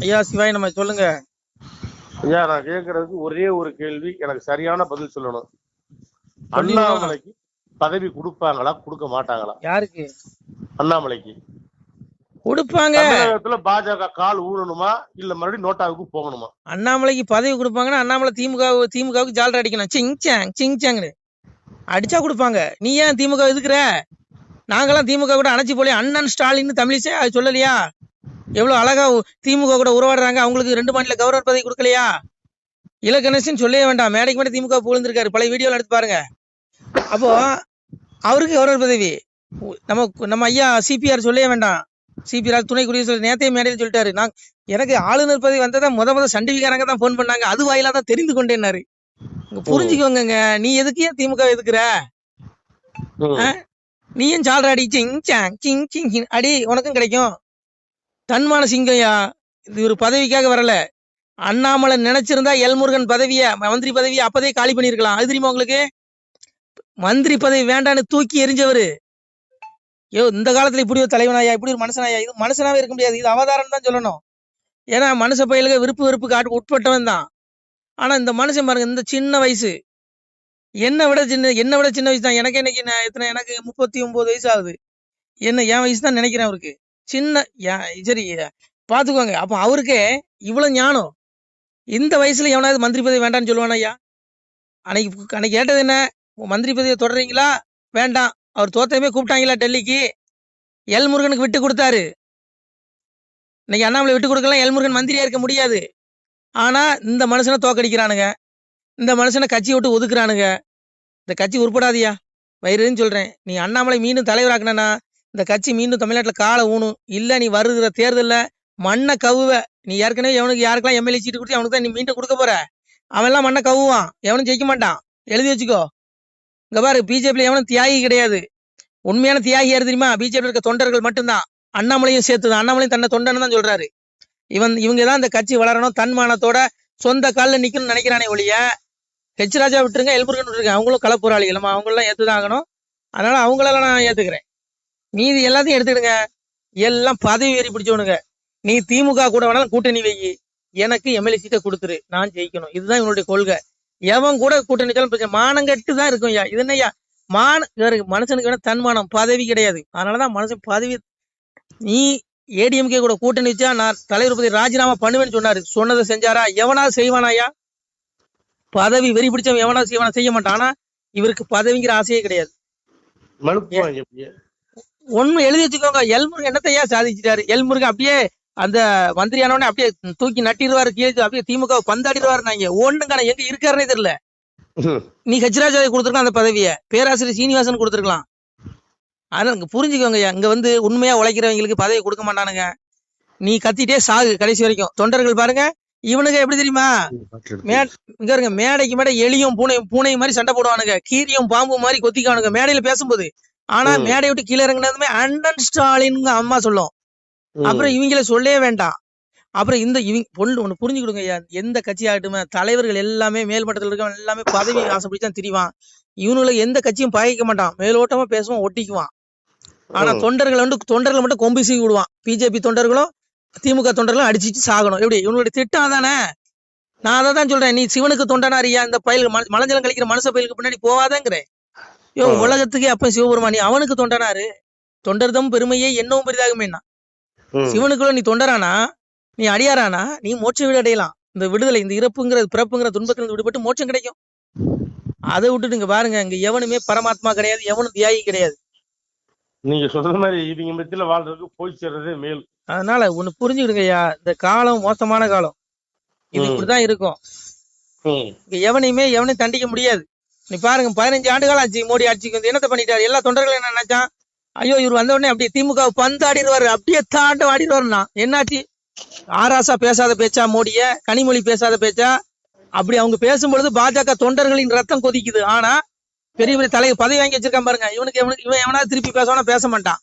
ஐயா சிவாய் நம்ம சொல்லுங்க. ஐயா நான் கேட்கறதுக்கு ஒரே ஒரு கேள்வி, எனக்கு சரியான பதில் சொல்லணும். சொல்லிடுவோம். அண்ணாமலைக்கு பதவி கொடுப்பாங்களா கொடுக்க மாட்டாங்களா? யாருக்கு அண்ணாமலைக்கு கொடுப்பாங்க? தமிழகத்துல பாஜக கால் ஊழணுமா இல்ல மறுபடியும் நோட்டாவுக்கு போகணுமா? அண்ணாமலைக்கு பதவி கொடுப்பாங்கன்னா அண்ணாமலை திமுகவுக்கு ஜாலரா அடிக்கணும். சிங் அடிச்சா கொடுப்பாங்க. நீ ஏன் திமுக எதுக்குற? நாங்கெல்லாம் திமுக கூட அணைச்சி போல. அண்ணன் ஸ்டாலின் தமிழிசை அது சொல்லலையா? எவ்வளவு அழகா திமுக கூட உறவாடுறாங்க. அவங்களுக்கு 2 மாநில கவர்னர் பதவி கொடுக்கலையா? இலக்கணேசன் சொல்லவே வேண்டாம், மேடைக்கு மேடை திமுக புகழ்ந்திருக்காரு. பழைய வீடியோல எடுத்து பாருங்க. அப்போ அவருக்கு கவர்னர் பதவி. நம்ம ஐயா சிபிஆர் சொல்லவே வேண்டாம். சிபிஆர் துணை குடியரசு நேத்தைய மேடையில் சொல்லிட்டாரு, நான் எனக்கு ஆளுநர் பதவி வந்ததா முத சண்டிவிகாரங்க தான் போன் பண்ணாங்க, அது வாயிலா தான் தெரிந்து கொண்டேன்னாரு. புரிஞ்சுக்கோங்க. நீ எதுக்கு ஏன் திமுக எதுக்குற? நீ ஏன் ஜாலரா அடி சிங் அடி, உனக்கும் கிடைக்கும். தன்மான சிங்கையா, இது ஒரு பதவிக்காக வரல. அண்ணாமலை நினைச்சிருந்தா எல்முருகன் பதவிய மந்திரி பதவியை அப்பதே காலி பண்ணிருக்கலாம். அது தெரியுமா உங்களுக்கு? மந்திரி பதவி வேண்டான்னு தூக்கி எரிஞ்சவரு. இந்த காலத்துல இப்படி ஒரு தலைவனாயா, இப்படி ஒரு மனுஷனாயா? இது மனுஷனாவே இருக்க முடியாது, இது அவதாரம் தான் சொல்லணும். ஏன்னா மனுஷ பயிலுக்கு விருப்பு காட்டு உட்பட்டவன் தான். ஆனா இந்த மனுஷன் பாருங்க, இந்த சின்ன வயசு, என்னை விட சின்ன வயசு தான். எனக்கு இன்னைக்கு எத்தனை, எனக்கு 39 வயசு ஆகுது. என் வயசு தான் நினைக்கிறேன் அவருக்கு. சின்ன சரி பாத்துக்கோங்க. அப்ப அவருக்கே இவ்வளவு ஞானம். இந்த வயசுல எவனாவது மந்திரி பதவி வேண்டாம்னு சொல்லுவானா ஐயா? அன்னைக்கு கேட்டது என்ன? மந்திரி பதவியை தொடர்றீங்களா? வேண்டாம். அவர் தோத்தமே கூப்பிட்டாங்களா டெல்லிக்கு? எல்முருகனுக்கு விட்டு கொடுத்தாரு. இன்னைக்கு அண்ணாமலை விட்டு கொடுக்கலாம், எல்முருகன் மந்திரியா இருக்க முடியாது. ஆனா இந்த மனுஷனை தோக்கடிக்கிறானுங்க, இந்த மனுஷனை கட்சி விட்டு ஒதுக்குறானுங்க. இந்த கட்சி உருப்படாதியா, வயிறுன்னு சொல்றேன். நீ அண்ணாமலை மீண்டும் தலைவராக்கனா இந்த கட்சி மீண்டும் தமிழ்நாட்டில் காலை ஊணும். இல்ல நீ வருகிற தேர்தல்ல மண்ணை கவுவ. நீ ஏற்கனவே யாருக்கெல்லாம் எம்எல்ஏ சீட்டு கொடுத்து அவனுக்கு தான் நீ மீண்டும் கொடுக்க போற. அவன் எல்லாம் மண்ணை கவுவான், எவனும் ஜெயிக்க மாட்டான். எழுதி வச்சுக்கோ. இங்க பாரு, பிஜேபியில எவனும் தியாகி கிடையாது. உண்மையான தியாகி யாரு தெரியுமா? பிஜேபி இருக்க தொண்டர்கள் மட்டும்தான். அண்ணாமலையும் சேர்த்துதான். அண்ணாமலையும் தன்னை தொண்டன்னு தான் சொல்றாரு. இவங்க தான் இந்த கட்சி வளரணும், தன்மானத்தோட சொந்த காலில் நிக்கணும்னு நினைக்கிறானே ஒழிய, ஹெச் ராஜா விட்டுருங்க, எல்முருகன் விட்டுருங்க, அவங்களும் களப்போராளிகள், நம்ம அவங்களெல்லாம் ஏத்துதான் ஆகணும். அதனால அவங்களெல்லாம் நான் ஏத்துக்கிறேன். மீதி எல்லாத்தையும் எடுத்துக்கிடுங்க. எல்லாம் பதவி ஏறி பிடிச்சவனுங்க. நீ திமுக கூட வேணாலும் கூட்டணி வை, எனக்கு எம்எல்ஏ சீட்டை கொடுத்துரு, நான் ஜெயிக்கணும். இதுதான் இவனுடைய கொள்கை. எவன் கூட கூட்டணி மானங்கட்டு தான் இருக்கும். ஐயா இது என்னய்யா? மனுஷனுக்கு வேணா தன்மானம், பதவி கிடையாது. அதனாலதான் மனுஷன் பதவி. நீ ஏடிஎம்கே கூட கூட்டணி வச்சா நான் தலைவர் பதவி ராஜினாமா பண்ணுவேன்னு சொன்னாரு. சொன்னதை செஞ்சாரா? எவனாவது செய்வானாயா? பதவி வெறி பிடிச்சவன் எவனாவது செய்வானா? செய்ய மாட்டான். ஆனா இவருக்கு பதவிங்கிற ஆசையே கிடையாது. ஒண்ணு எழுதி வச்சுக்கோங்க. எல்முருகன் என்னத்தையா சாதிச்சிட்டாரு? எல்முருகன் அப்படியே அந்த மந்திரியானவனே அப்படியே தூக்கி நட்டிடுவாரு, கீழே அப்படியே திமுக பந்தாடிடுவாரு. நாங்க ஒண்ணுங்க எங்க இருக்காருன்னே தெரியல. நீ ஹெச்ராஜாவை கொடுத்துருக்கலாம் அந்த பதவியை, பேராசிரியர் சீனிவாசன் கொடுத்துருக்கலாம். அதனால புரிஞ்சுக்கோங்க. இங்க வந்து உண்மையா உழைக்கிறவங்களுக்கு பதவி கொடுக்க மாட்டானுங்க. நீ கத்திட்டே சாகு கடைசி வரைக்கும். தொண்டர்கள் பாருங்க, இவனுங்க எப்படி தெரியுமா? இங்க இருங்க, மேடைக்கு மேடை எலியும் பூனை மாதிரி சண்டை போடுவானுங்க, கீரியும் பாம்பு மாதிரி கொத்திக்கானுங்க மேடையில பேசும்போது. ஆனா மேடை விட்டு கீழே இறங்கினதுமே அண்ணன் ஸ்டாலின் அம்மா சொல்லும். அப்புறம் இவங்கள சொல்லவே வேண்டாம். அப்புறம் இவங்க ஒண்ணு புரிஞ்சுக்கிடுங்க ஐயா, எந்த கட்சி ஆகட்டுமே தலைவர்கள் எல்லாமே மேல்மட்டத்தில் இருக்கவன் எல்லாமே பதவி ஆசைப்படிச்சான் திரிவான். இவனுக்கு எந்த கட்சியும் பகைக்க மாட்டான், மேலோட்டமா பேசுவான், ஒட்டிக்குவான். ஆனா தொண்டர்கள் மட்டும் கொம்பு சீவி விடுவான். பிஜேபி தொண்டர்களும் திமுக தொண்டர்களும் அடிச்சுட்டு சாகணும். எப்படி? இவனுடைய திட்டம் தானே. நான் அதை தான் சொல்றேன். நீ சிவனுக்கு தொண்டனாரியா? இந்த பயிலுக்கு மலஞ்சலம் கழிக்கிற மனுஷ பயிலுக்கு பின்னாடி போவாதங்கிறேன். உலகத்துக்கே அப்ப சிவபெருமானி அவனுக்கு தொண்டனாரு. தொண்டர்தம் பெருமையை என்னவும் பெரிதாகுமேனா? சிவனுக்குள்ள நீ தொண்டரானா, நீ அடியாரானா, நீ மோட்ச வீடு அடையலாம். இந்த விடுதலை, இந்த இறப்புங்கிற பிறப்புங்கிற துன்பத்திலிருந்து விடுபட்டு மோட்சம் கிடைக்கும். அதை விட்டுட்டு இங்க பாருங்க, இங்க எவனுமே பரமாத்மா கிடையாது, எவனும் தியாகி கிடையாது. நீங்க சொல்ற மாதிரி இவங்க மத்தியில வாழ்றதுக்கு போய் சேர்றதே மேல். அதனால ஒண்ணு புரிஞ்சுக்கிடுங்கய்யா, இந்த காலம் மோசமான காலம். இது இப்படிதான் இருக்கும். எவனையும் தண்டிக்க முடியாது. நீ பாருங்க, 15 ஆண்டுகள் ஆச்சு மோடி ஆட்சிக்கு வந்து என்னத்தை பண்ணிட்டாரு? எல்லா தொண்டர்களும் என்ன நினைச்சான்? ஐயோ இவர் வந்த உடனே அப்படியே திமுக பந்தாடிடுவாரு, அப்படியே தாண்டம் ஆடிடுவாருன்னா என்னாச்சு? ஆராசா பேசாத பேச்சா மோடிய, கனிமொழி பேசாத பேச்சா? அப்படி அவங்க பேசும்பொழுது பாஜக தொண்டர்களின் ரத்தம் கொதிக்குது. ஆனா பெரிய பெரிய தலைவர் பதவி வாங்கி வச்சிருக்கான் பாருங்க, இவன் எவனாவது திருப்பி பேசவானா? பேச மாட்டான்.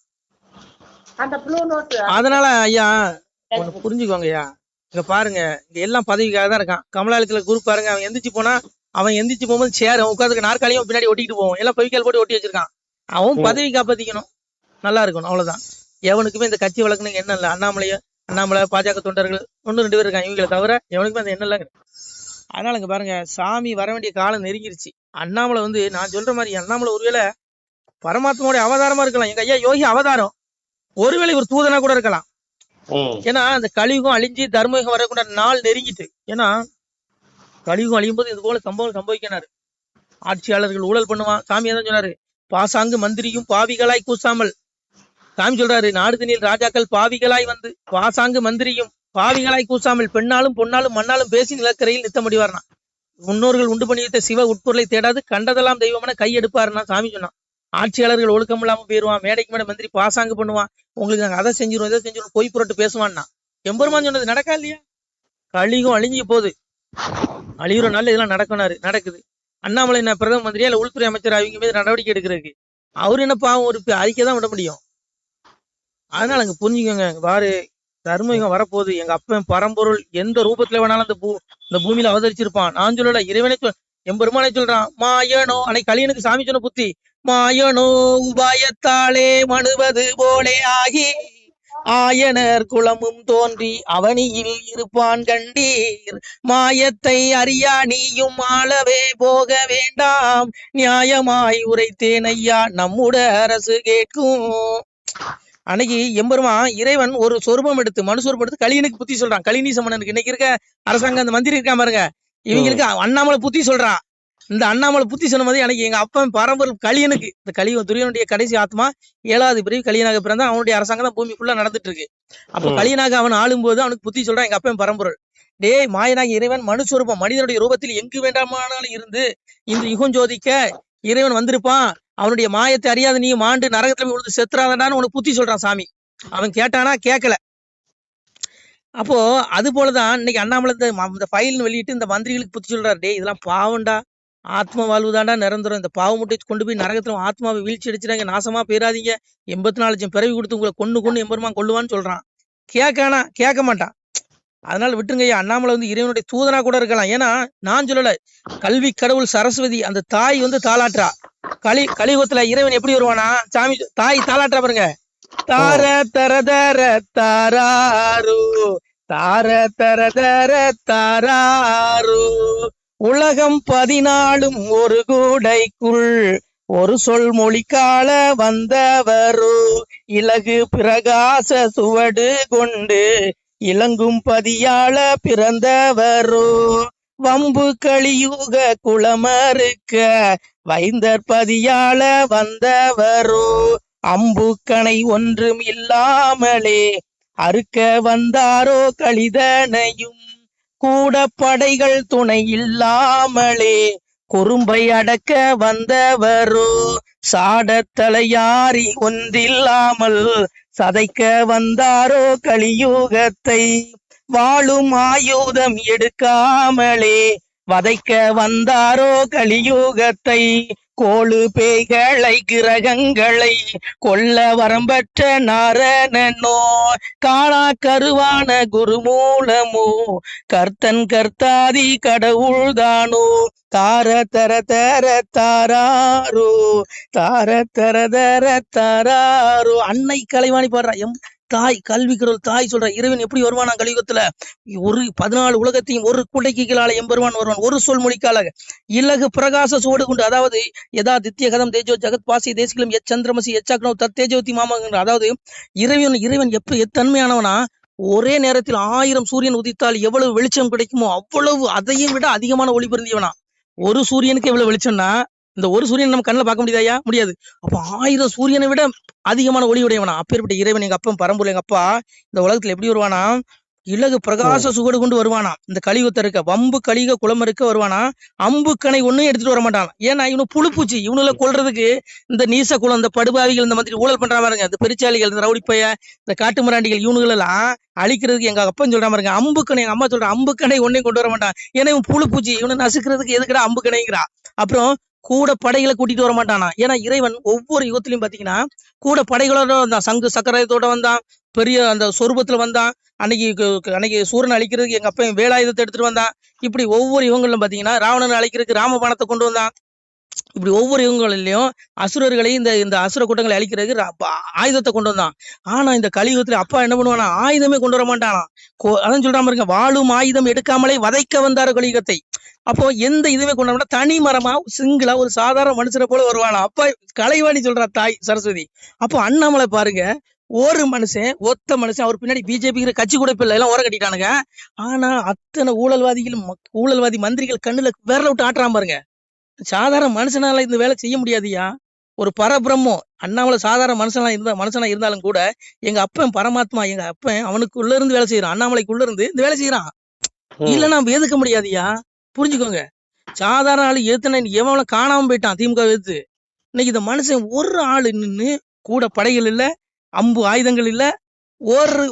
அதனால ஐயா ஒண்ணு புரிஞ்சுக்கோங்க ஐயா, இங்க பாருங்க, இங்க எல்லாம் பதவிக்காக தான் இருக்கான். கமலாலயத்துல குரூப் பாருங்க, அவன் எந்திரிச்சு போனா, அவன் எந்திரிச்சு போகும்போது சேர் உட்காந்துக்க நாற்காலியும் பின்னாடி ஒட்டிட்டு போவோம். எல்லாம் பவிக்கால் போட்டு ஒட்டி வச்சிருக்கான். அவன் பதவி காப்பாத்திக்கணும், நல்லா இருக்கணும், அவ்வளவுதான். எவனுக்குமே இந்த கட்சி வழக்குன்னு என்ன இல்லை. அண்ணாமலையோ அண்ணாமலை பாஜக தொண்டர்கள் 1-2 பேர் இருக்காங்க. இவங்களை தவிர எவனுக்குமே அந்த எண்ணம் இல்லைங்க. அதனால இங்க பாருங்க, சாமி வர வேண்டிய காலம் நெருங்கிருச்சு. அண்ணாமலை வந்து நான் சொல்ற மாதிரி அண்ணாமலை ஒருவேளை பரமாத்மாவுடைய அவதாரமா இருக்கலாம். எங்க ஐயா யோகி அவதாரம். ஒருவேளை ஒரு தூதனா கூட இருக்கலாம். ஏன்னா அந்த கலியுகம் அழிஞ்சு தர்மயுகம் வரக்கூடிய நாள் நெருங்கிட்டு. ஏன்னா கலியுகம் அழியும் போது இது போல சம்பவம் சம்பவிக்கிறாரு. ஆட்சியாளர்கள் ஊழல் பண்ணுவான். சாமி தான் சொன்னாரு, பாசாங்கு மந்திரியும் பாவிகளாய் கூசாமல். சாமி சொல்றாரு, நாடு தண்ணியில் ராஜாக்கள் பாவிகளாய் வந்து பாசாங்கு மந்திரியும் பாவிகளாய் கூசாமல் பெண்ணாலும் பொன்னாலும் மண்ணாலும் பேசி நிலக்கரையில் நித்த முடிவார்னா. முன்னோர்கள் உண்டு பண்ணி வைத்த சிவ உட்பொருளை தேடாது கண்டதெல்லாம் தெய்வமான கை எடுப்பாருன்னா சாமி சொன்னான். ஆட்சியாளர்கள் ஒழுக்கம் இல்லாம போயிருவான். மேடைக்கு மேடை மந்திரி பாசாங்கு பண்ணுவான். உங்களுக்கு நாங்க அதை செஞ்சிருவோம் இதை செஞ்சிருவோம் பொய் புரட்டு பேசுவான்னா. எம்பெருமான் சொன்னது நடக்கா இல்லையா? கலியுகம் அழிஞ்சு போகுது. அழியுற நாள் இதெல்லாம் நடக்குது. அண்ணாமலை என்ன பிரதம மந்திரியா இல்ல உள்துறை அமைச்சர் அவங்க மீது நடவடிக்கை எடுக்கிறதுக்கு? அவரு என்ன பாவம், ஒரு அறிக்கை தான் விட முடியும். அதனால அங்க புரிஞ்சுக்கோங்க, பாரு தர்மயுகம் வரப்போகுது. எங்க அப்பன் பரம்பொருள் எந்த ரூபத்துல வேணாலும் இந்த பூமியில அவதரிச்சிருப்பான். நான் சொல்லல, இறைவனை எம்பெருமானை சொல்றான். மாயனோ அன்னைக்கு கலியனுக்கு சாமி சொன்ன புத்தி, மாயனோ உபாயத்தாலே மனுவது போலே ஆகி ஆயனர் குலமும் தோன்றி அவனியில் இருப்பான் கண்டீர். மாயத்தை அறியா நீயும் ஆளவே போக வேண்டாம், நியாயமாய் உரைத்தேன் ஐயா நம்முட அரசு கேட்கும். அன்னைக்கு எம்பெருமான் இறைவன் ஒரு சொரூபம் எடுத்து மனு சொரூபம் எடுத்து கலியனுக்கு புத்தி சொல்றான். கலினீச மன்னனுக்கு இன்னைக்கு இருக்க அரசாங்கம் அந்த மந்திரி இருக்கா பாருங்க, இவங்களுக்கு அண்ணாமலை புத்தி சொல்றான். இந்த அண்ணாமலை புத்தி சொன்ன மாதிரி எனக்கு எங்க அப்பன் பரம்பொருள் கலியனுக்கு, இந்த கலியன் துரியனுடைய கடைசி ஆத்மா 7வது பிரிவு கலியனாக பிறந்தா அவனுடைய அரசாங்கம் தான் பூமி ஃபுல்லா நடந்துட்டு இருக்கு. அப்ப கலியனாக அவன் ஆளும்போது அவனுக்கு புத்தி சொல்றான் எங்க அப்பன் பரம்பொருள். டேய் மாயனாக இறைவன் மனுஸ்வரூபம் மனிதனுடைய ரூபத்தில் எங்கு வேண்டாமானாலும் இருந்து இந்த யுகம் ஜோதிக்க இறைவன் வந்திருப்பான். அவனுடைய மாயத்தை அறியாத நீ மாண்டு நரகத்துல போய் விழுந்து செத்துறாதான்னு உனக்கு புத்தி சொல்றான் சாமி. அவன் கேட்டானா கேட்கல. அப்போ அது போலதான் இன்னைக்கு அண்ணாமலை இந்த ஃபைல்னு வெளியிட்டு இந்த மந்திரிகளுக்கு புத்தி சொல்றாரு. டே இதெல்லாம் பாவண்டா, ஆத்ம வாழ்வுதாண்டா நிரந்தரம். இந்த பாவ முட்டை கொண்டு போய் நரகத்துல ஆத்மாவை வீழ்ச்சி அடிச்சிடாங்க, நாசமா போயிடாதீங்க, 84 லட்சம் பிறவி கொடுத்து உங்களை கொண்டு எம்பெருமான் கொள்ளுவான்னு சொல்றான். கேட்க மாட்டான். அதனால விட்டுருங்க ஐயா. அண்ணாமலை வந்து இறைவனுடைய தூதனா கூட இருக்கலாம். ஏன்னா நான் சொல்லல, கல்வி கடவுள் சரஸ்வதி அந்த தாய் வந்து தாளாற்றா. கலியுகத்துல இறைவன் எப்படி வருவானா, சாமி தாய் தாளாற்றா பாருங்க. தார தர தர தாராரு தார தர தர தாராரு உலகம் 14 ஒரு கூடைக்குள் ஒரு சொல் மொழிக்கால வந்தவரு இலகு பிரகாச சுவடு கொண்டு இலங்கும் பதியாள பிறந்தவரு வம்பு கலியுக குளமறுக்க வைந்தர் பதியாள வந்தவரு அம்புக்கணை ஒன்றும் இல்லாமலே அறுக்க வந்தாரோ கலிதனையும் கூட படைகள் துணை இல்லாமலே குறும்பை அடக்க வந்தவரோ சாடத்தலையாரி ஒன்றில்லாமல் சதைக்க வந்தாரோ கலியுகத்தை வாழும் ஆயுதம் எடுக்காமலே வதைக்க வந்தாரோ கலியுகத்தை கோளு பேய்களை கிரகங்களை கொல்ல வரம்பற்ற நாரணனோ காணா கருவான குருமூலமோ கர்த்தன் கர்த்தாதி கடவுள்தானோ தார தர தர தாராரோ தார தர தர தாராரோ. அன்னை கலைவாணி பாடுறா. தாய் கல்வி கடவுள் தாய் சொல்ற இறைவன் எப்படி வருவானா கலியுகத்துல? ஒரு 14 உலகத்தையும் ஒரு குடைக்கு கீழால எம்பெருமான் வருவான். ஒரு சொல் மொழிக்கால இலகு பிரகாச சுவடு கொண்டு, அதாவது எதா தித்ய கதம் தேஜோ ஜகத் பாசி தேசிகளும் சந்திரமசி எச்சாக்கனோ தத் தேஜோதி மாமாங்கிற, அதாவது இறைவன் எப்ப எத்தன்மையானவனா, ஒரே நேரத்தில் 1000 சூரியன் உதித்தால் எவ்வளவு வெளிச்சம் கிடைக்குமோ அவ்வளவு அதையும் விட அதிகமான ஒளி பொருந்தியவனா. ஒரு சூரியனுக்கு எவ்வளவு வெளிச்சம்னா இந்த ஒரு சூரியன் நம்ம கண்ணில் பார்க்க முடியாதா? முடியாது. அப்ப 1000 சூரியனை விட அதிகமான ஒளி உடையவனா. அப்பேற்பட்ட இறைவன் எங்க அப்பன் பரம்பொருள் எங்க அப்பா இந்த உலகத்துல எப்படி வருவானா, இலகு பிரகாச சுவடு கொண்டு வருவானா. இந்த கலியுகத்தை இருக்க வம்பு கலிக குளம் இருக்க வருவானா. அம்புக்கணை ஒன்னும் எடுத்துட்டு வர மாட்டான். ஏன்னா இவனு புழுப்பூச்சி, இவனுல கொள்றதுக்கு இந்த நீச குளம், இந்த படுபாவிகள், இந்த மாதிரி ஊழல் பண்ற பாருங்க, இந்த பெருச்சாளிகள், இந்த ரவுடிப்பைய, இந்த காட்டு மிராண்டிகள், இவனுகள் எல்லாம் அழிக்கிறதுக்கு எங்க அப்பன் சொல்ற பாருங்க அம்புக்கணை. எங்க அம்மா சொல்ற அம்புக்கணை ஒன்னையும் கொண்டு வர மாட்டான். ஏன்னா இவன் புழுப்பூச்சி, இவனை நசுக்கிறதுக்கு எதுக்கடா அம்புக்கணைங்கிறா. அப்புறம் கூட படைகளை கூட்டிட்டு வர மாட்டானா. ஏன்னா இறைவன் ஒவ்வொரு யுகத்திலையும் பாத்தீங்கன்னா கூட படைகளோட வந்தான். சங்கு சக்கரத்தோட வந்தான், பெரிய அந்த சொரூபத்துல வந்தான். அன்னைக்கு சூரனை அழிக்கிறதுக்கு எங்க அப்பன் வேலாயுதத்தை எடுத்துட்டு வந்தான். இப்படி ஒவ்வொரு யுகங்களும் பாத்தீங்கன்னா ராவணனை அழிக்கிறதுக்கு ராமபாணத்தை கொண்டு வந்தான். இப்படி ஒவ்வொரு யுகங்களிலையும் அசுரர்களையும் இந்த இந்த அசுர கூட்டங்களை அழிக்கிறதுக்கு ஆயுதத்தை கொண்டு வந்தான். ஆனா இந்த கலியுகத்துல அப்பா என்ன பண்ணுவானா, ஆயுதமே கொண்டு வர மாட்டானா. அதான் சொல்றாம இருக்க, வாழும் ஆயுதம் எடுக்காமலே வதைக்க வந்தாரு கலியுகத்தை. அப்போ எந்த இதுவே கொண்டு வர தனி மரமா சிங்கிளா ஒரு சாதாரண மனுஷனை போல வருவானா. அப்பா கலைவாணி சொல்றா தாய் சரஸ்வதி. அப்போ அண்ணாமலை பாருங்க, ஒரு மனுஷன் ஒத்த மனுஷன், அவர் பின்னாடி பிஜேபி கட்சி கூட இப்ப எல்லாம் ஓர கட்டிட்டானுங்க. ஆனா அத்தனை ஊழல்வாதி மந்திரிகள் கண்ணுல விரல விட்டு ஆட்டுறான் பாருங்க. சாதாரண மனுஷனால இந்த வேலை செய்ய முடியாதுயா. ஒரு பரபிரம்மம் அண்ணாமலை சாதாரண மனுஷனா இருந்தாலும் கூட எங்க அப்பன் பரமாத்மா, எங்க அப்பன் அவனுக்குள்ள இருந்து வேலை செய்யறான், அண்ணாமலைக்குள்ள இருந்து இந்த வேலை செய்யறான். இல்ல நம்ம எதுக்க முடியாதுயா, புரிஞ்சுக்கோங்க. சாதாரண ஆளு எதுனா எவன் காணாம போயிட்டான் திமுக எதிர்த்து. இன்னைக்கு இந்த மனுஷன் ஒரு ஆளு நின்று கூட படைகள் இல்ல, அம்பு ஆயுதங்கள் இல்ல, ஒரு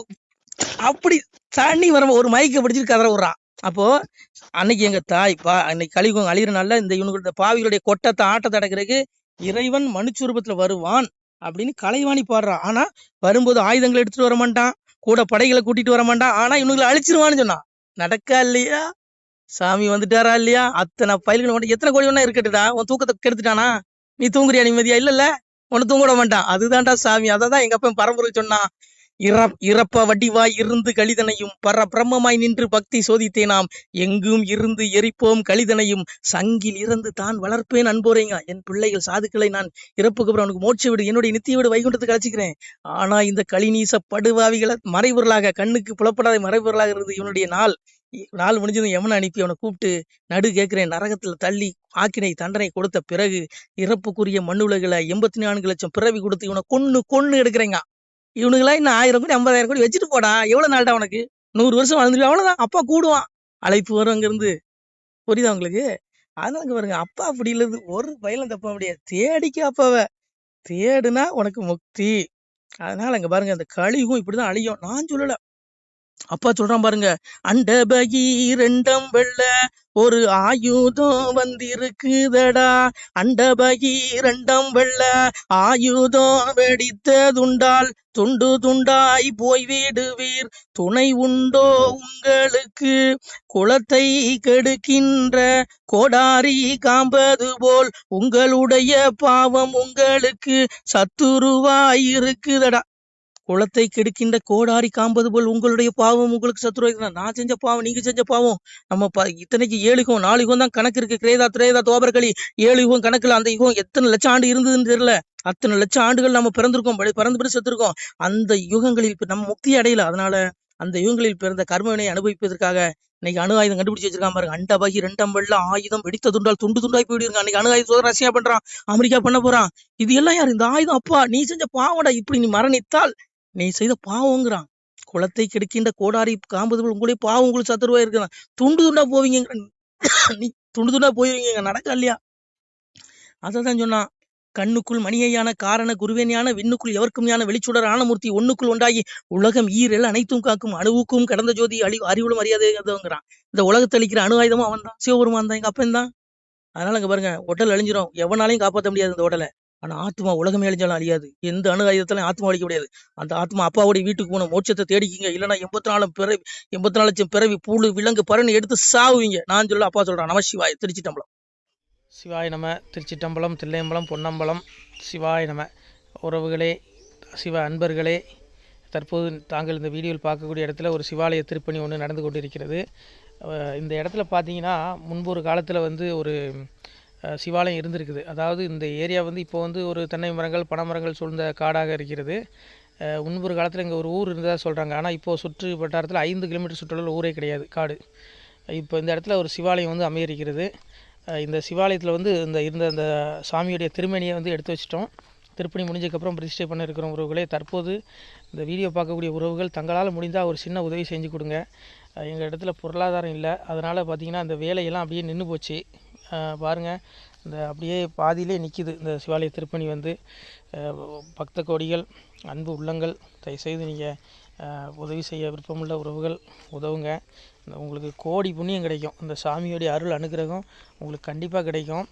அப்படி தண்ணி வர ஒரு மைக்க பிடிச்சிட்டு கதற விடுறான். அப்போ அன்னைக்கு எங்க தாய் அன்னைக்கு கலியுகம் அழிகிற நாள்ல இந்த பாவிகளுடைய கொட்டத்தை ஆட்டத்தை அடக்கிறதுக்கு இறைவன் மனுச்சுரூபத்துல வருவான் அப்படின்னு கலைவாணி பாடுறா. ஆனா வரும்போது ஆயுதங்களை எடுத்துட்டு வர மாட்டான், கூட படைகளை கூட்டிட்டு வர மாட்டான். ஆனா இவனுங்களை அழிச்சிருவான்னு சொன்னான். நடக்கா இல்லையா? சாமி வந்துட்டாரா இல்லையா? அத்தனை பயில்கள் மட்டும் எத்தனை கோடி ஒண்ணா இருக்கட்டுடா, உன் தூக்கத்தை கெடுத்துட்டானா? நீ தூங்குறியா நிம்மதியா? இல்ல உன்னை தூங்க விட மாட்டான். அதுதான்டா சாமி. அததான் எங்க அப்பன் பரம்பரை சொன்னான். இறப்ப வடிவாய் இருந்து கலிதனையும் பிரம்மமாய் நின்று பக்தி சோதித்தேனாம், எங்கும் இருந்து எரிப்போம் கலிதனையும் சங்கில் இறந்து தான் வளர்ப்பேன் அன்போரேங்க. என் பிள்ளைகள் சாதுக்களை நான் இறப்புக்கு அப்புறம் அவனுக்கு மோட்ச விடு, என்னுடைய நித்திய விடு வைகுண்டத்துக்கு அழைச்சிக்கிறேன். ஆனா இந்த கலிநீச படுவாவிகளை மறைபொருளாக, கண்ணுக்கு புலப்படாத மறைபொருளாக இருந்து இவனுடைய நாள் முடிஞ்சதும் எவனை அனுப்பி அவனை கூப்பிட்டு நடு கேட்கிறேன், நரகத்துல தள்ளி ஆக்கினை தண்டனை கொடுத்த பிறகு இறப்புக்குரிய மண்ணுலகளை 84 லட்சம் பிறவி கொடுத்து இவனை கொன்னு எடுக்கிறேங்க. இவனுங்களா இன்னும் 1000 கோடி 50,000 கோடி வச்சுட்டு போடா, எவ்வளவு நாள்டா உனக்கு? 100 வருஷம் வாழ்ந்துருவா, அவ்வளவுதான். அப்பா கூடுவான், அழைப்பு வரும் அங்க இருந்து. புரியுதா உங்களுக்கு? அதனால பாருங்க, அப்பா அப்படி இல்லது ஒரு பயிலும் தப்ப முடியாது. தேடிக்க அப்பாவ தேடுனா உனக்கு முக்தி. அதனால அங்க பாருங்க, அந்த கலியுகம் இப்படிதான் அழியும். நான் சொல்லல, அப்பா சொல்றான் பாருங்க, அண்ட பகீரண்டம் வெள்ள ஒரு ஆயுதம் வந்திருக்குதடா, அண்ட பகீரண்டம் வெள்ள ஆயுதம் வெடித்ததுண்டால் துண்டு துண்டாய் போய் விடுவீர், துணை உண்டோ உங்களுக்கு? குலத்தை கெடுக்கின்ற கோடாரி காம்பது போல் உங்களுடைய பாவம் உங்களுக்கு சத்துருவாய் இருக்குதடா. குளத்தை கெடுக்கின்ற கோடாரி காம்பது போல் உங்களுடைய பாவம் உங்களுக்கு சத்துருவாய். நான் செஞ்ச பாவம், நீங்க செஞ்ச பாவம். நம்ம இத்தனைக்கு 7 யுகம் 4 யுகம் தான் கணக்கு இருக்கு. கிரேதா திரேதா தோபர்களி 7 யுகம் கணக்குல அந்த யுகம் எத்தனை லட்சம் ஆண்டு இருந்ததுன்னு தெரியல. அத்தனை லட்சம் ஆண்டுகள் நம்ம பிறந்திருக்கோம், பிறந்து செத்துருக்கோம். அந்த யுகங்களில் நம்ம முக்தி அடையல. அதனால அந்த யுகங்களில் பிறந்த கர்மவினை அனுபவிப்பதற்காக இன்னைக்கு அணு ஆயுதம் கண்டுபிடிச்சு வச்சிருக்கான் பாருங்க. அண்டபகி 2 வெள்ள ஆயுதம் வெடித்ததுண்டால் துண்டு துண்டாய் போயிடுங்க. அன்னைக்கு அணு ஆயுதம் ரஷ்யா பண்றான், அமெரிக்கா பண்ண போறான். இது எல்லாம் யாரு? இந்த ஆயுதம் அப்பா நீ செஞ்ச பாவடா. இப்படி நீ மரணித்தால் நீ செய்த பாவங்கிறான். குளத்தை கெடுக்கின்ற கோடாரி காம்பது போல் உங்களுடைய பாவம் உங்களுக்கு சத்துருவா இருக்குதான். துண்டு துண்டா போவீங்க, நீ துண்டு துண்டா போயிருவீங்க. நடக்க இல்லையா? அதான் சொன்னான், கண்ணுக்குள் மணியையான காரண குருவேனியான விண்ணுக்குள் எவர்க்கும் யான வெளிச்சுடர் ஆனமூர்த்தி ஒண்ணுக்குள் ஒன்றாகி உலகம் ஈரல் அனைத்தும் காக்கும் அணுவுக்கும் கடந்த ஜோதி அறிவுளும் அறியாதேங்கிறான். இந்த உலகத்தை அளிக்கிற அணு ஆயுதமும் அவன் தான், சிவபெருமான் தான், எங்க அப்பன் தான். அதனால அங்க பாருங்க, உடல் அழிஞ்சிரும், எவனாலையும் காப்பாற்ற முடியாது இந்த உடலை. ஆனா ஆத்மா உலகமே அழிஞ்சாலும் அழியாது. எந்த அணு ஆயுதத்தாலும் ஆத்மா அழிக்க முடியாது. அந்த ஆத்மா அப்பாவுடைய வீட்டுக்கு போன மோட்சத்தை தேடிக்கிங்க. இல்லைன்னா 84 லட்சம் பிறவி புழு விலங்கு பறன்னு எடுத்து சாவுவீங்க. நான் சொல்ல, அப்பா சொல்றான். நமசிவாய. திருச்சிட்டம்பலம். சிவாய நம. திருச்சிட்டம்பலம், தில்லையம்பலம், பொன்னம்பலம். சிவாய நம. உறவுகளே, சிவ அன்பர்களே, தற்போது தாங்கள் இந்த வீடியோவில் பார்க்கக்கூடிய இடத்துல ஒரு சிவாலய திருப்பணி ஒன்று நடந்து கொண்டிருக்கிறது. இந்த இடத்துல பார்த்தீங்கன்னா, முன்பு ஒரு காலத்தில் ஒரு சிவாலயம் இருந்திருக்குது. அதாவது இந்த ஏரியா இப்போ ஒரு தென்னை மரங்கள் பனை மரங்கள் சூழ்ந்த காடாக இருக்கிறது. முன்பொரு காலத்தில் இங்கே ஒரு ஊர் இருந்ததாக சொல்கிறாங்க. ஆனால் இப்போது சுற்று வட்டாரத்தில் 5 கிலோமீட்டர் சுற்றுலாவில் ஊரே கிடையாது, காடு. இப்போ இந்த இடத்துல ஒரு சிவாலயம் அமையிருக்கிறது. இந்த சிவாலயத்தில் இருந்த அந்த சாமியுடைய திருமணியை எடுத்து வச்சிட்டோம். திருப்பணி முடிஞ்சதுக்கப்புறம் பிரதிஷ்டை பண்ண இருக்கிற உறவுகளே, தற்போது இந்த வீடியோ பார்க்கக்கூடிய உறவுகள் தங்களால் முடிந்தால் ஒரு சின்ன உதவி செஞ்சு கொடுங்க. எங்கள் இடத்துல பொருளாதாரம் இல்லை. அதனால் பார்த்திங்கன்னா அந்த வேலையெல்லாம் அப்படியே நின்று போச்சு. பாருங்கள், இந்த அப்படியே பாதியிலே நிற்கிது இந்த சிவாலய திருப்பணி. பக்த கோடிகள், அன்பு உள்ளங்கள், தயவுசெய்து நீங்கள் உதவி செய்ய விருப்பமுள்ள உறவுகள் உதவுங்க. உங்களுக்கு கோடி புண்ணியம் கிடைக்கும். இந்த சாமியோடைய அருள் அனுகிரகம் உங்களுக்கு கண்டிப்பாக கிடைக்கும்.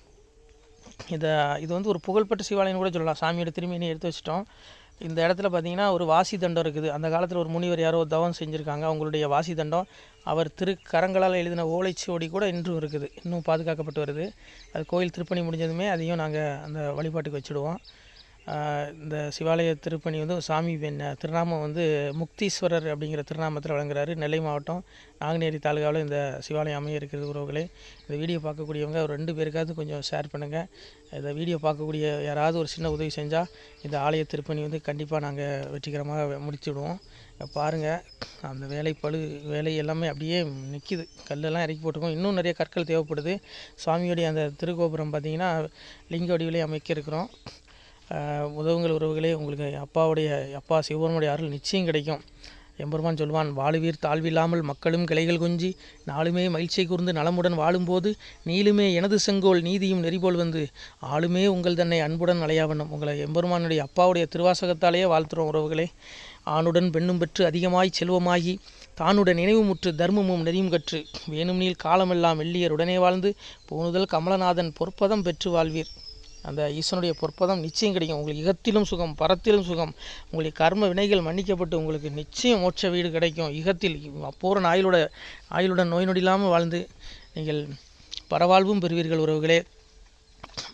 இது ஒரு புகழ்பெற்ற சிவாலயம்னு கூட சொல்லலாம். சாமியோட திருமணியை எடுத்து வச்சிட்டோம். இந்த இடத்துல பார்த்தீங்கன்னா ஒரு வாசி தண்டம் இருக்குது. அந்த காலத்தில் ஒரு முனிவர் யாரோ தவம் செஞ்சுருக்காங்க. அவங்களுடைய வாசி தண்டம் அவர் திருக்கரங்களால் எழுதின ஓலைச்சுவடி கூட இன்றும் இருக்குது, இன்னும் பாதுகாக்கப்பட்டு வருது. அது கோயில் திருப்பணி முடிஞ்சதுமே அதையும் நாங்கள் அந்த வழிபாட்டுக்கு வச்சுடுவோம். இந்த சிவாலய திருப்பணி வந்து சாமி திருநாமம் வந்து முக்தீஸ்வரர் அப்படிங்கிற திருநாமத்தில் வழங்குறாரு. நெல்லை மாவட்டம் நாங்குநேரி தாலுகாவில் இந்த சிவாலயம் அமைய இருக்கிறது. உறவுகளே, இந்த வீடியோ பார்க்கக்கூடியவங்க ஒரு 2 பேருக்காவது கொஞ்சம் ஷேர் பண்ணுங்கள். இந்த வீடியோ பார்க்கக்கூடிய யாராவது ஒரு சின்ன உதவி செஞ்சால் இந்த ஆலய திருப்பணி வந்து கண்டிப்பாக நாங்கள் வெற்றிகரமாக முடிச்சுடுவோம். பாருங்கள், அந்த வேலை எல்லாமே அப்படியே நிற்கிது. கல்லெல்லாம் இறக்கி போட்டிருக்கோம். இன்னும் நிறைய கற்கள் தேவைப்படுது. சுவாமியோடைய அந்த திருக்கோபுரம் பார்த்திங்கன்னா லிங்க வடிவிலே அமைக்க இருக்கிறோம். உதவுங்கள் உறவுகளே. உங்களுக்கு அப்பா சிவபெருமானுடைய அருள் நிச்சயம் கிடைக்கும். எம்பெருமான் சொல்வான், வாழுவீர் தாழ்வில்லாமல் மக்களும் கிளைகள் கொஞ்சி நாளுமே மகிழ்ச்சியை கூர்ந்து நலமுடன் வாழும்போது நீளுமே எனது செங்கோல் நீதியும் நெறிபோல் வந்து ஆளுமே உங்கள் தன்னை அன்புடன் அலையாவண்ணம். உங்களை எம்பெருமானுடைய அப்பாவுடைய திருவாசகத்தாலேயே வாழ்த்துறோம் உறவுகளே. ஆணுடன் பெண்ணும் பெற்று அதிகமாய் செல்வமாகி தானுடன் நினைவுமுற்று தர்மமும் நெறியும் கற்று வேணும் நீள் காலமெல்லாம் வெள்ளியர் உடனே வாழ்ந்து போனுதல் கமலநாதன் பொற்பதம் பெற்று வாழ்வீர். அந்த ஈசனுடைய பொற்பதம் நிச்சயம் கிடைக்கும். உங்களுக்கு இகத்திலும் சுகம், பரத்திலும் சுகம். உங்களுடைய கர்ம வினைகள் மன்னிக்கப்பட்டு உங்களுக்கு நிச்சயம் மோட்ச வீடு கிடைக்கும். இகத்தில் பூரண ஆயுளுடன் நோய் நொடி இல்லாமல் வாழ்ந்து நீங்கள் பரவாழ்வும் பெறுவீர்கள் உறவுகளே.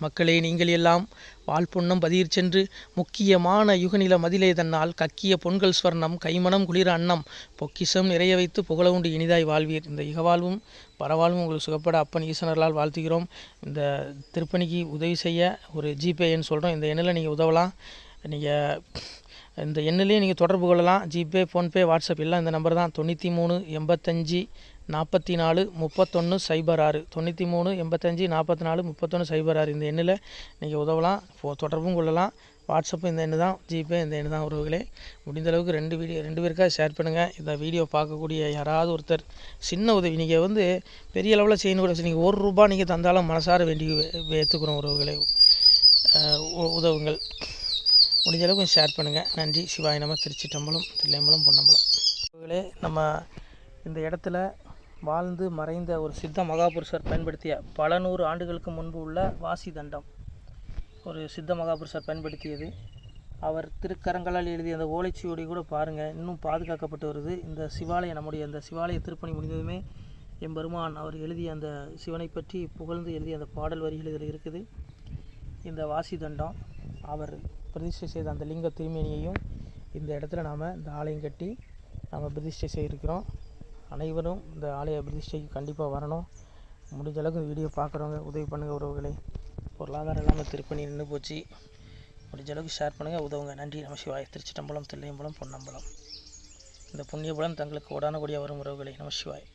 மக்களே, நீங்கள் எல்லாம் வாழ்பொன்னம் பதியிற் சென்று முக்கியமான யுகநில மதிலே தன்னால் கக்கிய பொன்கள் ஸ்வர்ணம் கைமணம் குளிர அன்னம் பொக்கிஷம் நிறைய வைத்து புகழ உண்டு இனிதாய் வாழ்வீர். இந்த இகவாழ்வும் பரவாழ்வும் உங்களுக்கு சுகப்பட அப்பன் ஈசனர்களால் வாழ்த்துகிறோம். இந்த திருப்பணிக்கு உதவி செய்ய ஒரு ஜிபே எண் சொல்கிறோம். இந்த எண்ணில் நீங்கள் உதவலாம். நீங்கள் இந்த எண்ணிலே நீங்கள் தொடர்பு கொள்ளலாம். ஜிபே, ஃபோன்பே, வாட்ஸ்அப் எல்லாம் இந்த நம்பர் தான். 93 85 44 31 06 93 85 44 31 06. இந்த எண்ணில் நீங்கள் உதவலாம், தொடர்பும் கொள்ளலாம். வாட்ஸ்அப்பும் இந்த எண்ணு தான், ஜிபே இந்த எண்ணு தான் உறவுகளே. முடிந்த அளவுக்கு 2 பேருக்காக ஷேர் பண்ணுங்கள். இந்த வீடியோ பார்க்கக்கூடிய யாராவது ஒருத்தர் சின்ன உதவி, நீங்கள் வந்து பெரிய அளவில் செய்யணும் கூட, நீங்கள் ₹1 நீங்கள் தந்தாலும் மனசார வேண்டி ஏற்றுக்கிறோம் உறவுகளே. உதவுங்கள். முடிஞ்ச அளவுக்கு ஷேர் பண்ணுங்கள். நன்றி. சிவாய நம. திருச்சிட்டம்பலம், தில்லையம்பலம், பொன்னம்பலம். உறவுகளே, நம்ம இந்த இடத்துல வாழ்ந்து மறைந்த ஒரு சித்த மகாபுருஷர் பயன்படுத்திய பல 100 ஆண்டுகளுக்கு முன்பு உள்ள வாசி தண்டம் ஒரு சித்த மகாபுருஷர் பயன்படுத்தியது. அவர் திருக்கரங்களால் எழுதிய அந்த ஓலைச்சுவடி கூட பாருங்கள், இன்னும் பாதுகாக்கப்பட்டு வருது. இந்த சிவாலயம், நம்முடைய இந்த சிவாலய திருப்பணி முடிந்ததுமே எம்பெருமான் அவர் எழுதிய அந்த சிவனை பற்றி புகழ்ந்து எழுதிய அந்த பாடல் வரிகள் இதில் இருக்குது. இந்த வாசி தண்டம் அவர் பிரதிஷ்டை செய்த அந்த லிங்க திருமேனியையும் இந்த இடத்துல நாம் இந்த ஆலயம் கட்டி நாம் பிரதிஷ்டை செய்திருக்கிறோம். அனைவரும் இந்த ஆலய பிரதிஷ்டைக்கு கண்டிப்பாக வரணும். முடிஞ்ச அளவுக்கு இந்த வீடியோ பார்க்குறவங்க உதவி பண்ணுங்கள் உறவுகளை. பொருளாதாரம் இல்லாமல் திருப்பணி நின்று போச்சு. முடிஞ்ச அளவுக்கு ஷேர் பண்ணுங்கள், உதவுங்க. நன்றி. நம சிவாய. திருச்சிட்டம்பலம், தில்லையம்பலம், பொன்னம்பலம். இந்த புண்ணியபலம் தங்களுக்கு கோடான கோடியாக வரும் உறவுகளை. நம சிவாய்.